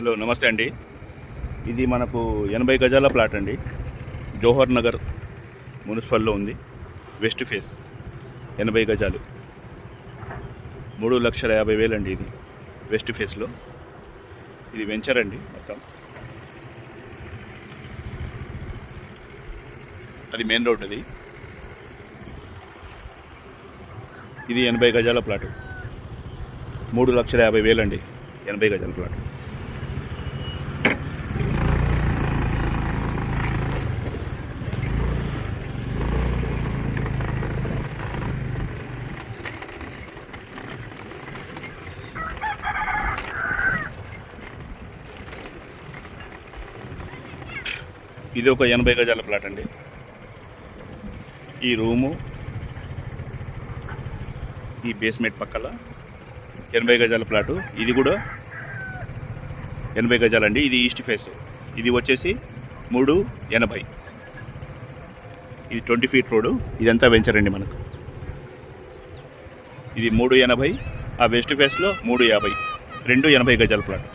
Hello నమస్తే అండి. ఇది మనకు 80 గజాల ప్లాట్ అండి. జోహర్ నగర్ మున్సిపల్లో ఉంది. వెస్ట్ ఫేస్ 80 గజాలు 3,50,000 అండి. ఇది వెస్ట్ ఫేస్లో, ఇది వెంచర్ అండి. మొత్తం అది మెయిన్ రోడ్. ఇది 80 గజాల ప్లాట్, 3,50,000 అండి. 80 గజాల ప్లాట్. ఇది ఒక 80 గజాల ప్లాట్ అండి. ఈ రూము, ఈ బేస్మెంట్ పక్కల 80 గజాల ప్లాటు. ఇది కూడా 80 గజాలండి. ఇది ఈస్ట్ ఫేస్. ఇది వచ్చేసి 380. ఇది 20 ఫీట్ రోడ్డు. ఇదంతా వెంచర్ అండి మనకు. ఇది 380. ఆ వెస్ట్ ఫేస్లో 350. 2 80 గజాల ప్లాట్.